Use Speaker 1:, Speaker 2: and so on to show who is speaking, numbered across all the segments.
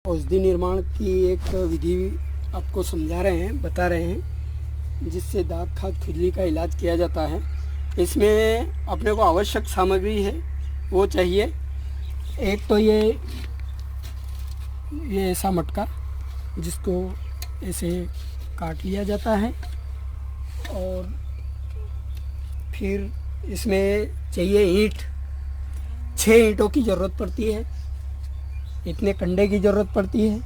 Speaker 1: औषधि निर्माण की एक विधि आपको समझा रहे हैं, बता रहे हैं, जिससे दांत खाज खुजली का इलाज किया जाता है। इसमें अपने को आवश्यक सामग्री है वो चाहिए। एक तो ये ऐसा मटका जिसको ऐसे काट लिया जाता है, और फिर इसमें चाहिए ईंट। 6 ईंटों की ज़रूरत पड़ती है, इतने कंडे की ज़रूरत पड़ती है।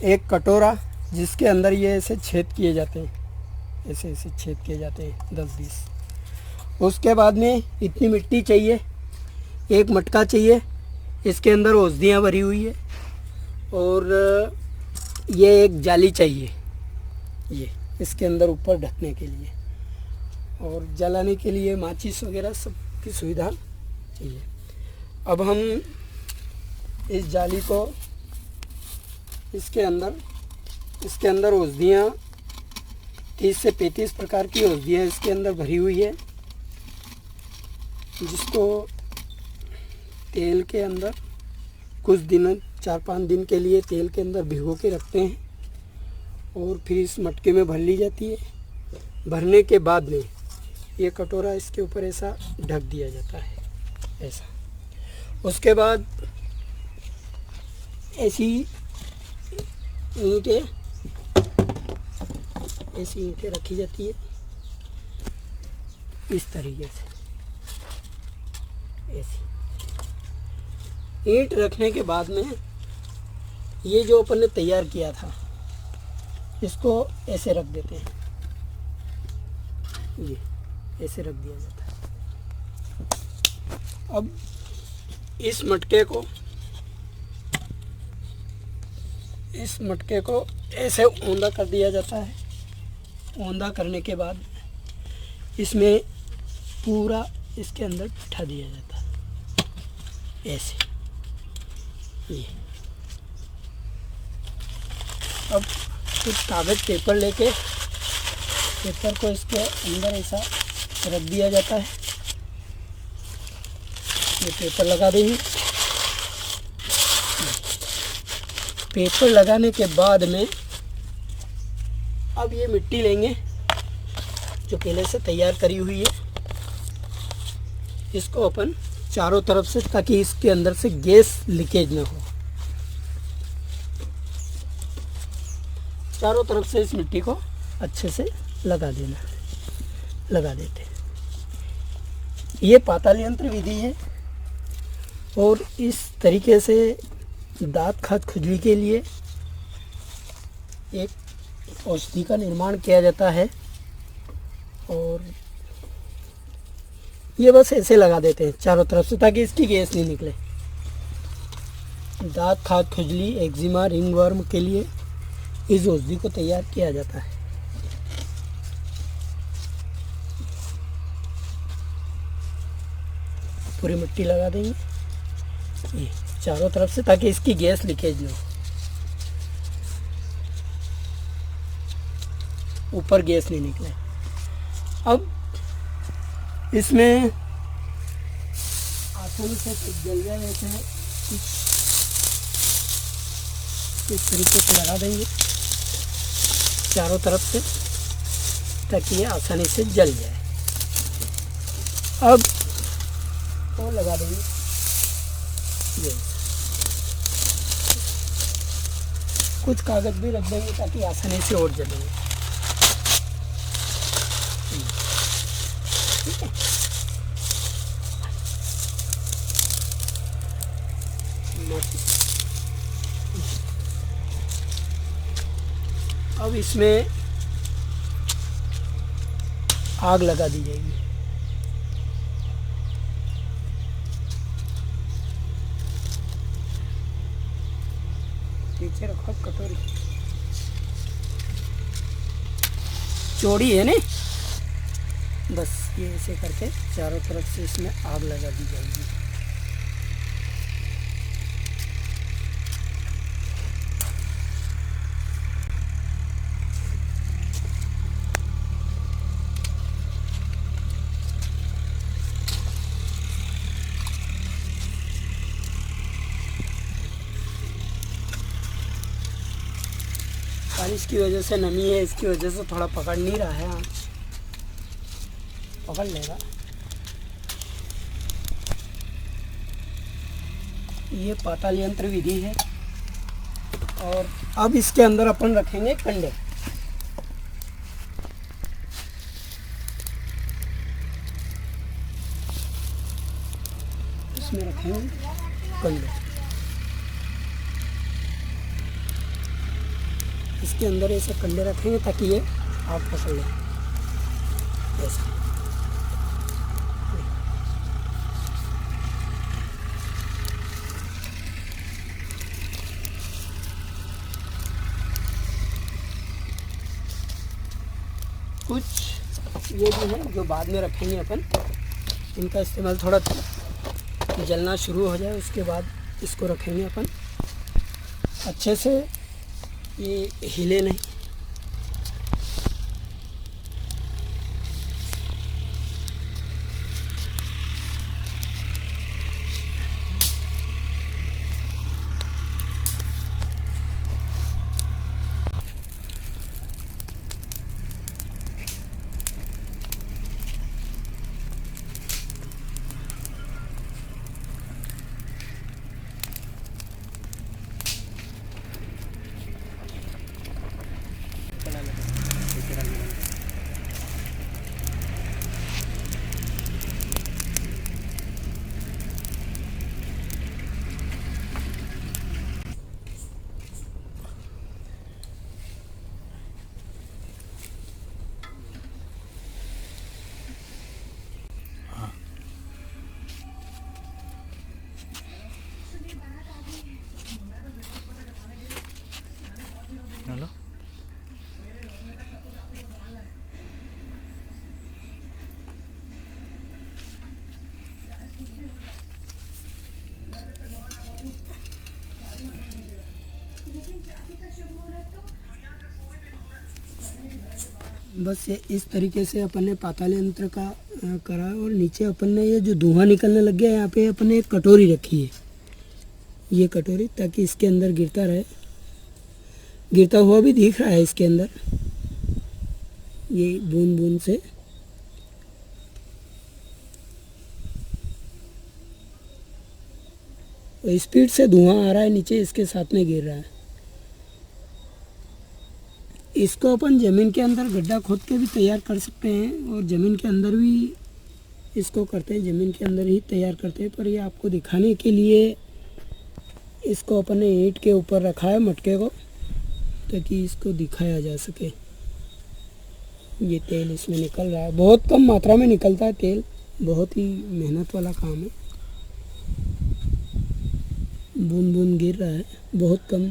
Speaker 1: एक कटोरा जिसके अंदर ये ऐसे छेद किए जाते हैं, ऐसे ऐसे छेद किए जाते हैं 10-20। उसके बाद में इतनी मिट्टी चाहिए, एक मटका चाहिए, इसके अंदर औषधियाँ भरी हुई है, और ये एक जाली चाहिए, ये इसके अंदर ऊपर ढकने के लिए, और जलाने के लिए माचिस वगैरह सब की सुविधा चाहिए। अब हम इस जाली को इसके अंदर औषधियाँ 30 से 35 प्रकार की औषधियाँ इसके अंदर भरी हुई है, जिसको तेल के अंदर कुछ दिन 4-5 दिन के लिए तेल के अंदर भिगो के रखते हैं, और फिर इस मटके में भर ली जाती है। भरने के बाद में ये कटोरा इसके ऊपर ऐसा ढक दिया जाता है, ऐसा। उसके बाद ऐसी ईंटें रखी जाती है इस तरीके से। ऐसी ईंट रखने के बाद में ये जो अपन ने तैयार किया था, इसको ऐसे रख देते हैं, ये ऐसे रख दिया जाता है। अब इस मटके को ऐसे औंधा कर दिया जाता है। औंधा करने के बाद इसमें पूरा इसके अंदर बिठा दिया जाता है, ऐसे। ये अब कुछ कागज़ पेपर लेके पेपर को इसके अंदर ऐसा रख दिया जाता है। ये पेपर लगा देंगे। पेपर लगाने के बाद में अब ये मिट्टी लेंगे जो पहले से तैयार करी हुई है, इसको अपन चारों तरफ से, ताकि इसके अंदर से गैस लीकेज ना हो, चारों तरफ से इस मिट्टी को अच्छे से लगा देते हैं। ये पाताल यंत्र विधि है, और इस तरीके से दांत खाज खुजली के लिए एक औषधि का निर्माण किया जाता है। और ये बस ऐसे लगा देते हैं चारों तरफ से, ताकि इसकी गैस नहीं निकले। दांत खाज खुजली, एक्जिमा, रिंगवर्म के लिए इस औषधि को तैयार किया जाता है। पूरी मिट्टी लगा देंगे ये चारों तरफ से, ताकि इसकी गैस लीकेज ना हो, ऊपर गैस नहीं निकले। अब इसमें आसानी से जल जाए ऐसे इस तरीके से लगा देंगे चारों तरफ से, ताकि ये आसानी से जल जाए। अब और लगा देंगे ये, कुछ कागज़ भी रख देंगे ताकि आसानी से और जलेंगे। ठीक है। अब इसमें आग लगा दी जाएगी। पीछे रखो कटोरी, चौड़ी है ने, बस ये ऐसे करके चारों तरफ से इसमें आग लगा दी जाएगी। बारिश की वजह से नमी है, इसकी वजह से थोड़ा पकड़ नहीं रहा है आँच। पकड़ लेगा। ये पाताल यंत्र विधि है। और अब इसके अंदर अपन रखेंगे कंडे। इसमें रखेंगे कंडे। इसके अंदर ऐसे कंडे रखेंगे ताकि ये आग पकड़ ले। ऐसा कुछ ये भी है जो बाद में रखेंगे अपन। इनका इस्तेमाल थोड़ा जलना शुरू हो जाए उसके बाद इसको रखेंगे अपन अच्छे से, ये हिले नहीं।
Speaker 2: हेलो
Speaker 1: बस ये इस तरीके से अपन ने पाताल यंत्र का करा। और नीचे अपन ने ये जो धुआं निकलने लग गया, यहाँ पे अपन ने एक कटोरी रखी है, ये कटोरी, ताकि इसके अंदर गिरता रहे। गिरता हुआ भी दिख रहा है इसके अंदर, ये बूंद बूंद से। और स्पीड से धुआं आ रहा है नीचे, इसके साथ में गिर रहा है। इसको अपन ज़मीन के अंदर गड्ढा खोद के भी तैयार कर सकते हैं और ज़मीन के अंदर भी इसको करते हैं, ज़मीन के अंदर ही तैयार करते हैं। पर ये आपको दिखाने के लिए इसको अपन ने ईंट के ऊपर रखा है, मटके को, ताकि इसको दिखाया जा सके। ये तेल इसमें निकल रहा है, बहुत कम मात्रा में निकलता है तेल, बहुत ही मेहनत वाला काम है। बूंद बूंद गिर रहा है, बहुत कम,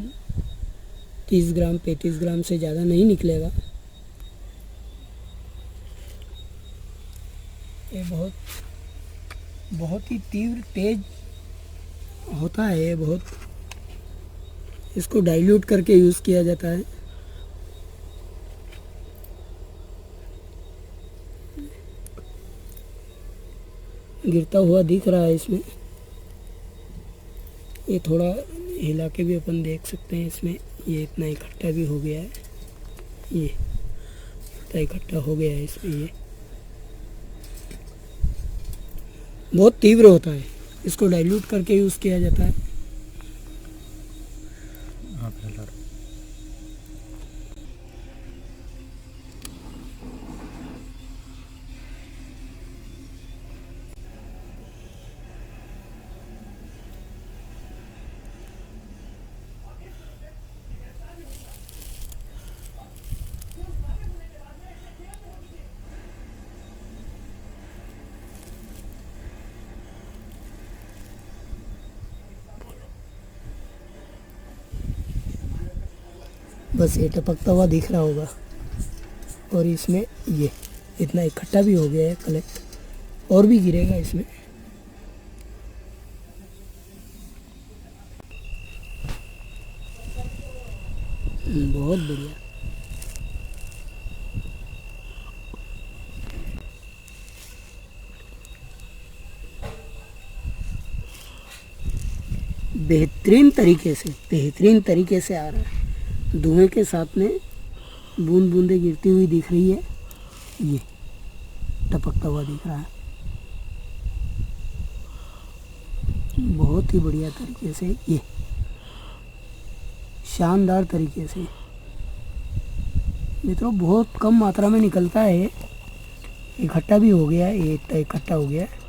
Speaker 1: 30 ग्राम 35 ग्राम से ज़्यादा नहीं निकलेगा। ये बहुत ही तीव्र तेज होता है ये, बहुत। इसको डाइल्यूट करके यूज़ किया जाता है। गिरता हुआ दिख रहा है इसमें। ये थोड़ा हिला के भी अपन देख सकते हैं इसमें, ये इतना इकट्ठा भी हो गया है, ये इतना इकट्ठा हो गया है इसमें। ये बहुत तीव्र होता है, इसको डाइल्यूट करके यूज़ किया जाता है। बस ये टपकता हुआ दिख रहा होगा। और इसमें ये इतना इकट्ठा भी हो गया है कलेक्ट, और भी गिरेगा इसमें। बहुत बढ़िया। बेहतरीन तरीके से आ रहा है। धुएं के साथ में बूंद बूंदे गिरती हुई दिख रही है, ये टपकता हुआ दिख रहा है। बहुत ही बढ़िया तरीके से, ये शानदार तरीके से मित्रों बहुत कम मात्रा में निकलता है। इकट्ठा भी हो गया है, ये इकट्ठा हो गया है।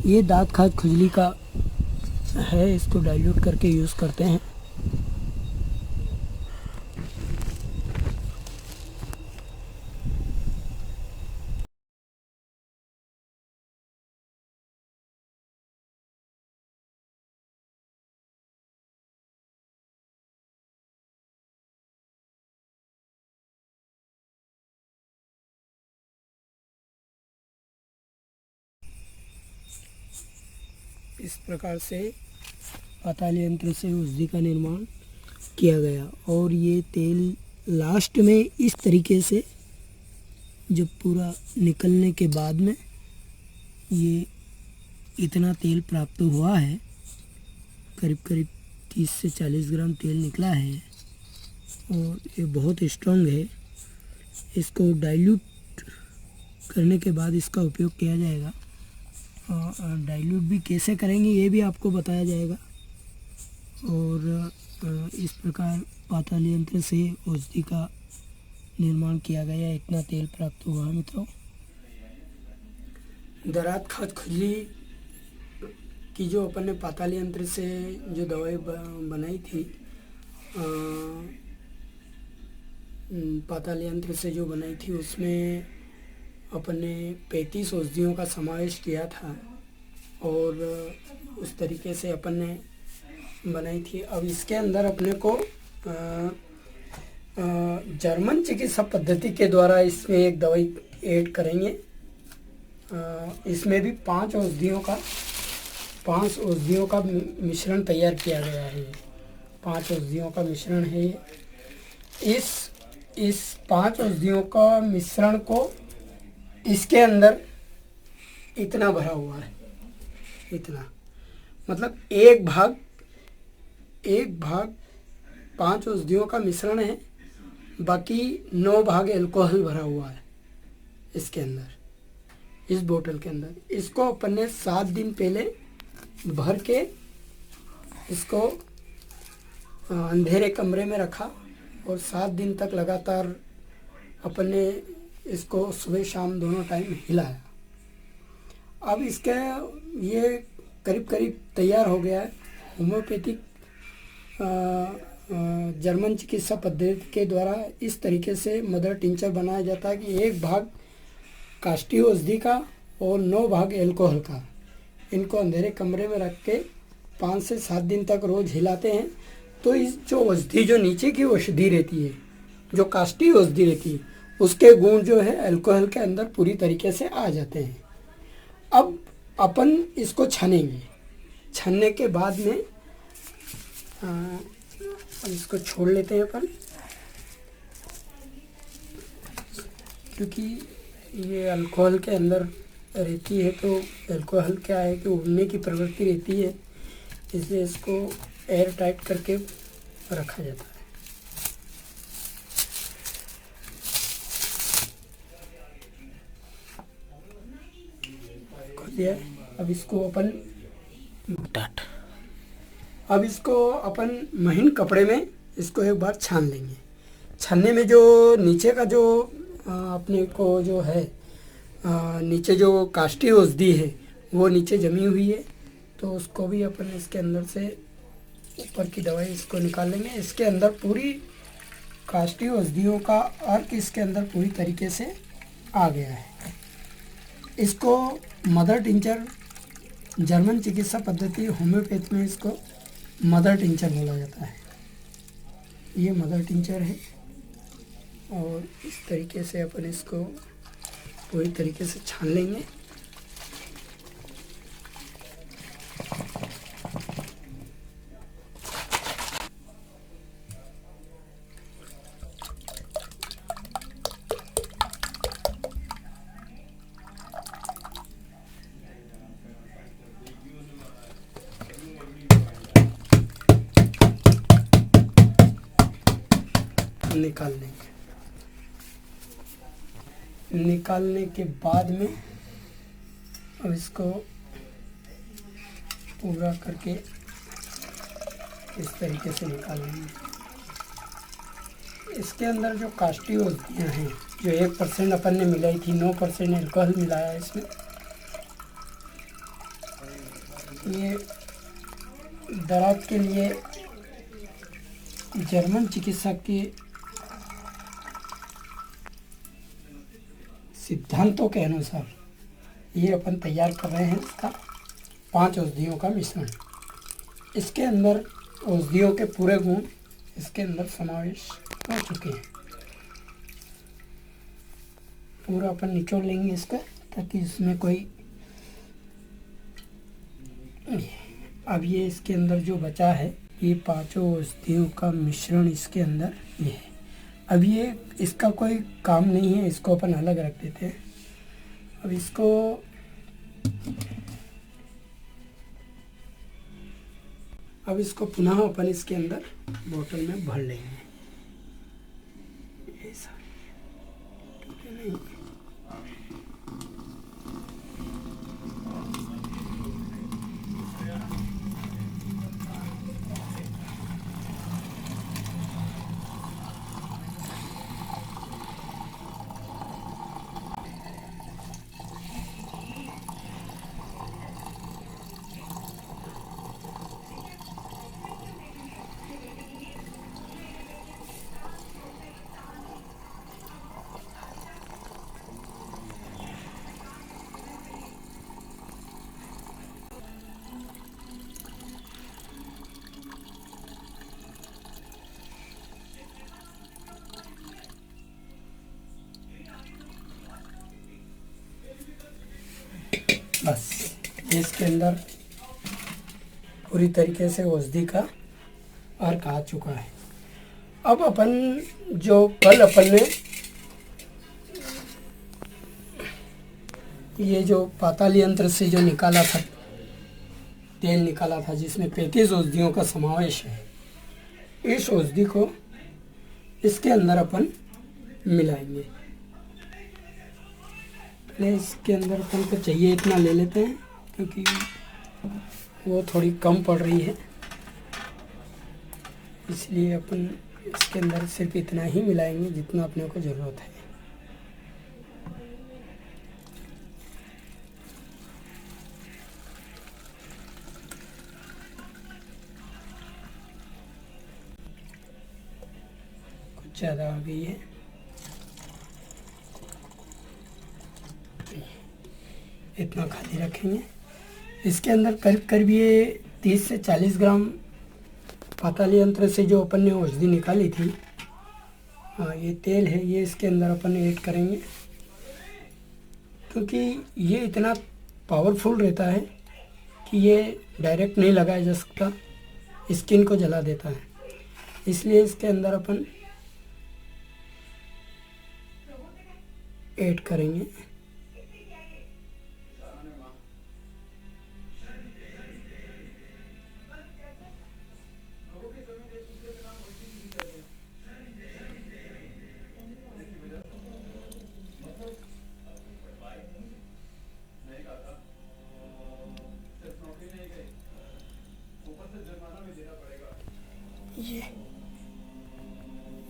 Speaker 1: ये दांत खाज खुजली का है, इसको डाइल्यूट करके यूज़ करते हैं। इस प्रकार से पाताल यंत्र से औषधि का निर्माण किया गया। और ये तेल लास्ट में इस तरीके से जब पूरा निकलने के बाद में ये इतना तेल प्राप्त हुआ है, करीब करीब 30 से 40 ग्राम तेल निकला है और ये बहुत स्ट्रॉन्ग है। इसको डाइल्यूट करने के बाद इसका उपयोग किया जाएगा। डाइल्यूट भी कैसे करेंगे ये भी आपको बताया जाएगा। और इस प्रकार पाताल यंत्र से औषधि का निर्माण किया गया, इतना तेल प्राप्त हुआ मित्रों। दरात खाज खुजली की जो अपन ने पाताल यंत्र से जो दवाई बनाई थी, पाताल यंत्र से जो बनाई थी उसमें अपन ने 35 औषधियों का समावेश किया था और उस तरीके से अपन ने बनाई थी। अब इसके अंदर अपने को जर्मन चिकित्सा पद्धति के द्वारा इसमें एक दवाई ऐड करेंगे। इसमें भी 5 औषधियों का मिश्रण तैयार किया गया है। 5 औषधियों का मिश्रण है। इस 5 औषधियों का मिश्रण को इसके अंदर इतना भरा हुआ है, इतना मतलब एक भाग 5 औषधियों का मिश्रण है, बाकी 9 भाग अल्कोहल भरा हुआ है इसके अंदर, इस बोतल के अंदर। इसको अपन ने 7 दिन पहले भर के इसको अंधेरे कमरे में रखा और 7 दिन तक लगातार अपन ने इसको सुबह शाम दोनों टाइम हिलाया। अब इसका ये करीब करीब तैयार हो गया है। होम्योपैथिक जर्मन चिकित्सा पद्धति के द्वारा इस तरीके से मदर टिंचर बनाया जाता है कि एक भाग काष्ठी औषधि का और 9 भाग अल्कोहल का, इनको अंधेरे कमरे में रख के 5 से 7 दिन तक रोज हिलाते हैं। तो इस जो औषधि, जो नीचे की औषधि रहती है, जो काष्ठी औषधि रहती है, उसके गुण जो है अल्कोहल के अंदर पूरी तरीके से आ जाते हैं। अब अपन इसको छानेंगे। छानने के बाद में इसको छोड़ लेते हैं अपन, क्योंकि ये अल्कोहल के अंदर रहती है। तो अल्कोहल क्या है कि उड़ने की प्रवृत्ति रहती है, इसलिए इसको एयर टाइट करके रखा जाता है। अब इसको अपन महीन कपड़े में इसको एक बार छान लेंगे। छानने में जो नीचे का जो अपने को जो है नीचे जो काष्ठी औषधि है वो नीचे जमी हुई है, तो उसको भी अपन इसके अंदर से ऊपर की दवाई इसको निकाल लेंगे। इसके अंदर पूरी काष्ठी औषधियों का अर्क इसके अंदर पूरी तरीके से आ गया है। इसको मदर टिंचर, जर्मन चिकित्सा पद्धति होम्योपैथी में इसको मदर टिंचर बोला जाता है। ये मदर टिंचर है और इस तरीके से अपन इसको पूरी तरीके से छान लेंगे। निकाल लेंगे। निकालने के बाद में अब इसको पूरा करके इस तरीके से निकाल लेंगे। इसके अंदर जो काष्ठी औषधियाँ हैं, जो 1% अपन ने मिलाई थी, 9% एल्कोहल मिलाया है इसमें। ये दर्द के लिए जर्मन चिकित्सक के सिद्धांतों के अनुसार ये अपन तैयार कर रहे हैं। इसका 5 औषधियों का मिश्रण। इसके अंदर औषधियों के पूरे गुण इसके अंदर समावेश हो चुके हैं। पूरा अपन निचोड़ लेंगे इसका, ताकि इसमें कोई, अब ये इसके अंदर जो बचा है, ये 5 औषधियों का मिश्रण इसके अंदर ये है। अब ये इसका कोई काम नहीं है, इसको अपन अलग रख देते हैं। अब इसको पुनः अपन इसके अंदर बोतल में भर लेंगे। ऐसा नहीं, बस इसके अंदर पूरी तरीके से औषधि का अर्क आ चुका है। अब अपन जो कल अपन ने ये जो पाताल यंत्र से जो निकाला था, तेल निकाला था, जिसमें 35 औषधियों का समावेश है, इस औषधि को इसके अंदर अपन मिलाएंगे। पहले इसके अंदर अपन को चाहिए इतना ले लेते हैं, क्योंकि वो थोड़ी कम पड़ रही है, इसलिए अपन इसके अंदर सिर्फ इतना ही मिलाएंगे जितना अपने को ज़रूरत है। कुछ ज़्यादा आ गई है, इतना खाली रखेंगे। इसके अंदर करीब करीब ये 30 से 40 ग्राम पाताल यंत्र से जो अपन ने औषधि निकाली थी, हाँ, ये तेल है, ये इसके अंदर अपन ऐड करेंगे, क्योंकि ये इतना पावरफुल रहता है कि ये डायरेक्ट नहीं लगाया जा सकता, स्किन को जला देता है। इसलिए इसके अंदर अपन ऐड करेंगे।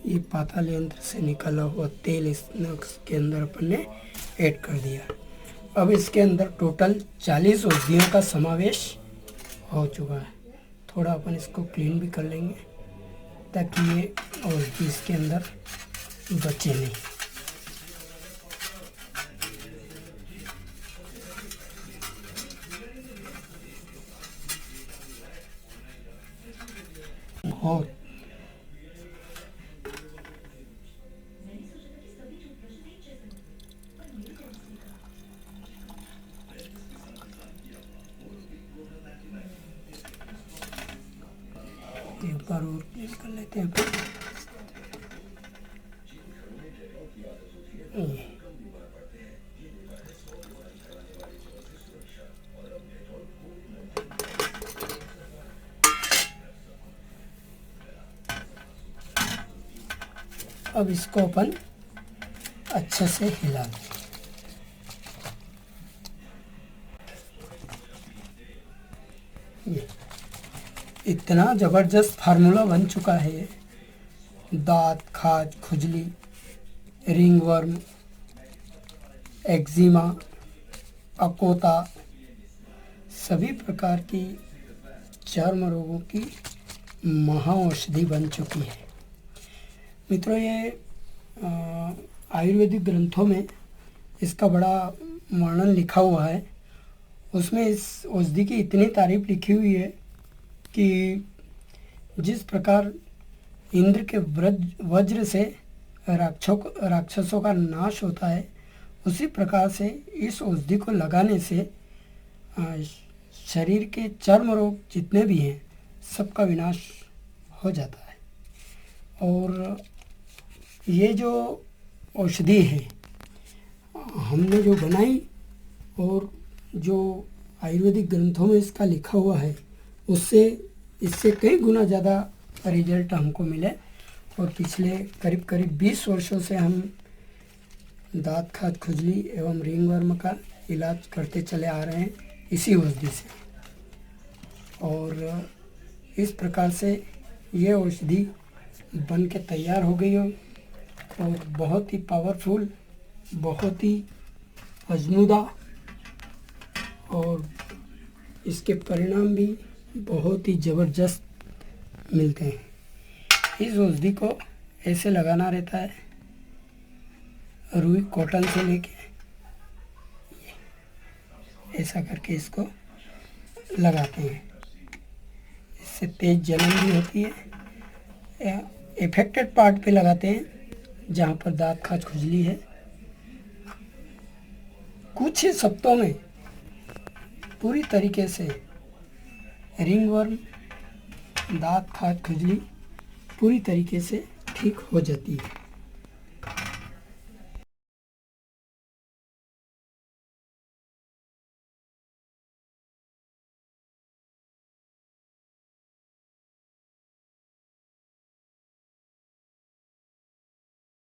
Speaker 1: ये पाताल यंत्र से निकला हुआ तेल इसके अंदर अपन ने ऐड कर दिया। अब इसके अंदर टोटल 40 औषधियों का समावेश हो चुका है। थोड़ा अपन इसको क्लीन भी कर लेंगे, ताकि ये औषधि इसके अंदर बचे नहीं। बहुत एक बार और क्लीन कर लेते हैं। ये अब इसको अपन अच्छे से हिला दें। ये इतना ज़बरदस्त फार्मूला बन चुका है। दांत, खाज, खुजली, रिंगवर्म, एक्जिमा, अकोता, सभी प्रकार की चर्म रोगों की महाऔषधि बन चुकी है। मित्रों, ये आयुर्वेदिक ग्रंथों में इसका बड़ा वर्णन लिखा हुआ है। उसमें इस औषधि की इतनी तारीफ लिखी हुई है कि जिस प्रकार इंद्र के वज्र से राक्षसों का नाश होता है, उसी प्रकार से इस औषधि को लगाने से शरीर के चर्म रोग जितने भी हैं सबका विनाश हो जाता है। और ये जो औषधि है हमने जो बनाई और जो आयुर्वेदिक ग्रंथों में इसका लिखा हुआ है, इससे कई गुना ज़्यादा रिजल्ट हमको मिले। और पिछले करीब 20 वर्षों से हम दांत, खाज, खुजली एवं रिंगवर्म का इलाज करते चले आ रहे हैं इसी औषधि से। और इस प्रकार से ये औषधि बन के तैयार हो गई हो और बहुत ही पावरफुल, बहुत ही अजमुदा और इसके परिणाम भी बहुत ही ज़बरदस्त मिलते हैं। इस औषधि को ऐसे लगाना रहता है, रुई कॉटन से लेके ऐसा करके इसको लगाते हैं। इससे तेज जलन भी होती है। इफेक्टेड पार्ट पे लगाते हैं जहाँ पर दांत, खाज, खुजली है। कुछ ही हफ्तों में पूरी तरीके से रिंगवर्म, दांत, खाज, खुजली पूरी तरीके से ठीक हो जाती है।